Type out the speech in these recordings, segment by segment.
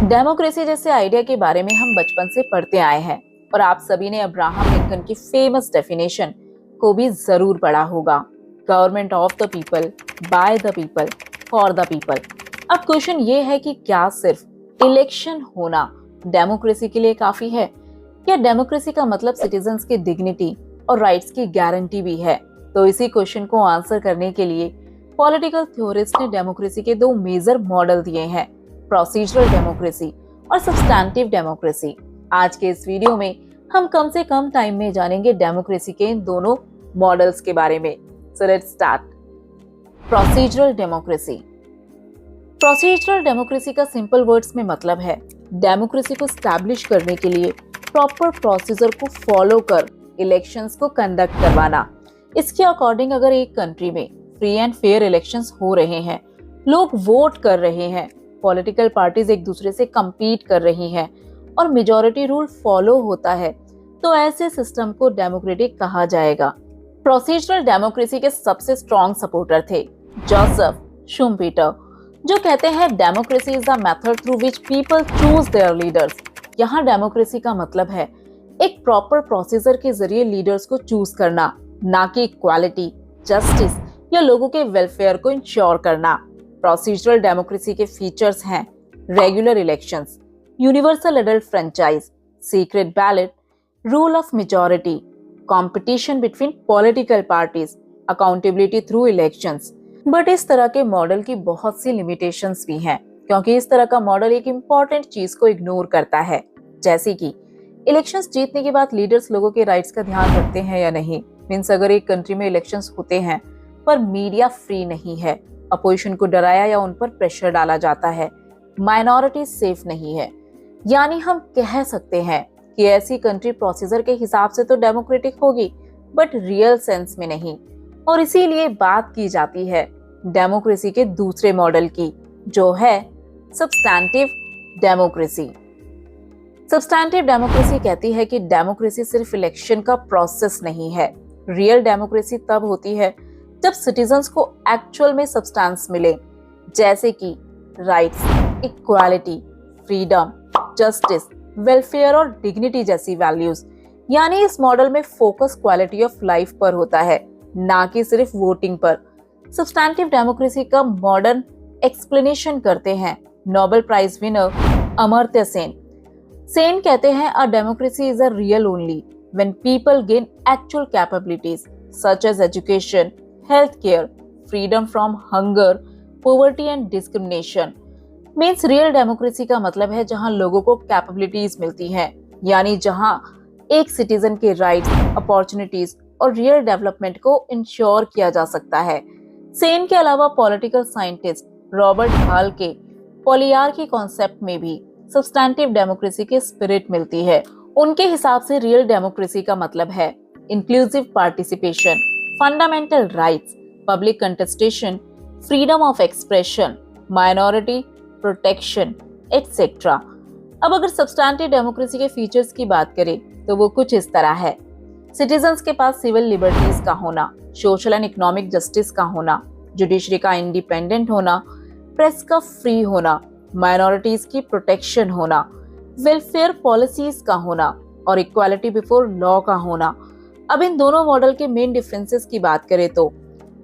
Democracy जैसे idea के बारे में हम बचपन से पढ़ते आए हैं और आप सभी ने अब्राहम लिंकन की फेमस डेफिनेशन को भी जरूर पढ़ा होगा। Government of the people, by the people, for the people. अब क्वेश्चन ये है कि क्या सिर्फ इलेक्शन होना डेमोक्रेसी के लिए काफी है, या डेमोक्रेसी का मतलब सिटीजन्स की डिग्निटी और राइट्स की गारंटी भी है? तो इसी क्वेश्चन को आंसर करने के लिए पॉलिटिकल थ्योरिस्ट ने डेमोक्रेसी के दो मेजर मॉडल दिए हैं, प्रोसीजरल डेमोक्रेसी और सब्सटैंटिव डेमोक्रेसी। आज के इस वीडियो में हम कम से कम टाइम में जानेंगे डेमोक्रेसी के इन दोनों मॉडल्स के बारे में। So let's start. Procedural democracy. Procedural democracy का सिंपल वर्ड्स में मतलब है डेमोक्रेसी को स्टैब्लिश करने के लिए प्रॉपर प्रोसीजर को फॉलो कर इलेक्शंस को कंडक्ट करवाना। इसके अकॉर्डिंग अगर एक कंट्री में फ्री एंड फेयर इलेक्शंस हो रहे हैं, लोग वोट कर रहे हैं, पॉलिटिकल पार्टीज एक दूसरे से compete कर रही हैं और मेजॉरिटी रूल फॉलो होता है, तो ऐसे सिस्टम को डेमोक्रेटिक कहा जाएगा। प्रोसीजरल डेमोक्रेसी के सबसे स्ट्रॉन्ग सपोर्टर थे जोसेफ शुम्पीटर, जो कहते हैं democracy is the method through which people choose there leaders. यहाँ डेमोक्रेसी का मतलब है एक प्रॉपर प्रोसीजर के जरिए लीडर्स को चूज करना, ना कि इक्वालिटी, जस्टिस या लोगों के वेलफेयर को इंश्योर करना। प्रोसीजरल डेमोक्रेसी के फीचर्स हैं regular elections, universal adult franchise, secret ballot, rule of majority, competition between political parties, accountability through elections. But इस तरह के मॉडल की बहुत सी लिमिटेशंस भी हैं, क्योंकि इस तरह का मॉडल एक इम्पॉर्टेंट चीज को इग्नोर करता है, जैसे कि इलेक्शंस जीतने के बाद लीडर्स लोगों के राइट्स का ध्यान रखते हैं या नहीं। मींस अगर एक कंट्री में इलेक्शंस होते हैं पर मीडिया फ्री नहीं है, अपोजिशन को डराया या उन पर प्रेशर डाला जाता है, माइनॉरिटी सेफ नहीं है, यानी हम कह सकते हैं कि ऐसी कंट्री प्रोसीजर के हिसाब से तो डेमोक्रेटिक होगी बट रियल सेंस में नहीं। और इसीलिए बात की जाती है डेमोक्रेसी के दूसरे मॉडल की, जो है सब्सटैंटिव डेमोक्रेसी। सब्सटैंटिव डेमोक्रेसी कहती है कि डेमोक्रेसी सिर्फ इलेक्शन का प्रोसेस नहीं है। रियल डेमोक्रेसी तब होती है जब सिटीजन्स को एक्चुअल में सब्सटेंस मिले, जैसे कि rights, equality, freedom, justice, welfare और डिग्निटी जैसी वैल्यूज। यानी इस मॉडल में फोकस क्वालिटी ऑफ लाइफ पर होता है, ना कि सिर्फ वोटिंग पर। सब्सटैंटिव डेमोक्रेसी का मॉडर्न एक्सप्लेनेशन करते हैं Nobel prize winner Amartya Sen. Sen कहते हैं a democracy is a real only when people gain actual capabilities such as education, health care, freedom from hunger, poverty and discrimination। Means real democracy का मतलब है जहां लोगों को कैपेबिलिटीज मिलती हैं, यानी जहां एक सिटीजन के राइट्स, अपॉर्चुनिटीज और रियल डेवलपमेंट को इंश्योर किया जा सकता है। सेन के अलावा पॉलिटिकल साइंटिस्ट रॉबर्ट हाल के पॉलियार्की कॉन्सेप्ट में भी सब्सटैंटिव डेमोक्रेसी की स्पिरिट मिलती है। उनके हिसाब से रियल डेमोक्रेसी का मतलब है inclusive participation, fundamental rights, public contestation, freedom of expression, minority protection, etcetera. अब अगर सब्सटैंटिव डेमोक्रेसी के फीचर्स की बात करें तो वो कुछ इस तरह है। सिटीजन्स के पास सिविल लिबर्टीज का होना, सोशल एंड इकोनॉमिक जस्टिस का होना, जुडिशरी का इंडिपेंडेंट होना, प्रेस का फ्री होना, माइनॉरिटीज की प्रोटेक्शन होना, वेलफेयर पॉलिसीज का होना और इक्वालिटी बिफोर लॉ का होना। अब इन दोनों मॉडल के मेन डिफरेंसेस की बात करें तो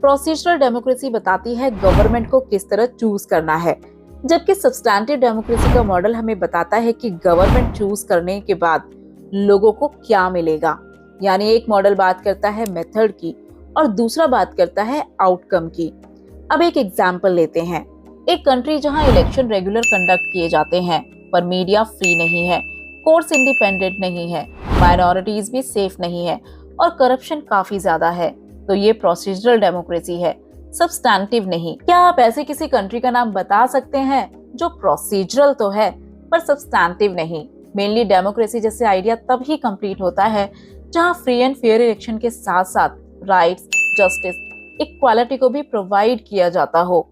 प्रोसीजरल डेमोक्रेसी बताती है गवर्नमेंट को किस तरह चूज करना है, जबकि सब्सटैंटिव डेमोक्रेसी का मॉडल हमें बताता है कि गवर्नमेंट चूज करने के बाद लोगों को क्या मिलेगा। यानी एक मॉडल बात करता है मेथड की और दूसरा बात करता है आउटकम की। अब एक एग्जाम्पल लेते हैं। एक कंट्री जहां इलेक्शन रेगुलर कंडक्ट किए जाते हैं पर मीडिया फ्री नहीं है, कोर्ट्स इंडिपेंडेंट नहीं है, माइनॉरिटीज भी सेफ नहीं है और करप्शन काफी ज्यादा है, तो ये प्रोसीजरल डेमोक्रेसी है, सब्सटैंटिव नहीं। क्या आप ऐसे किसी कंट्री का नाम बता सकते हैं जो प्रोसीजरल तो है पर सब्सटैंटिव नहीं? मेनली डेमोक्रेसी जैसे आइडिया तब ही कंप्लीट होता है जहां फ्री एंड फेयर इलेक्शन के साथ साथ राइट्स, जस्टिस, इक्वालिटी को भी प्रोवाइड किया जाता हो।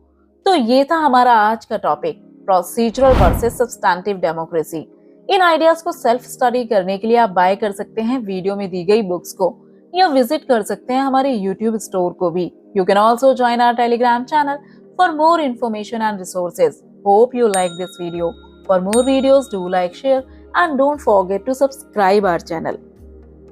तो ये था हमारा आज का topic, procedural versus substantive democracy. इन आइडियाज को सेल्फ स्टडी करने के लिए आप बाय कर सकते हैं वीडियो में दी गई बुक्स को, या विजिट कर सकते हैं हमारे यूट्यूब स्टोर को भी। You can also join our Telegram channel for more information and resources. Hope you like this video. For more videos, do like, share and don't forget to subscribe our channel.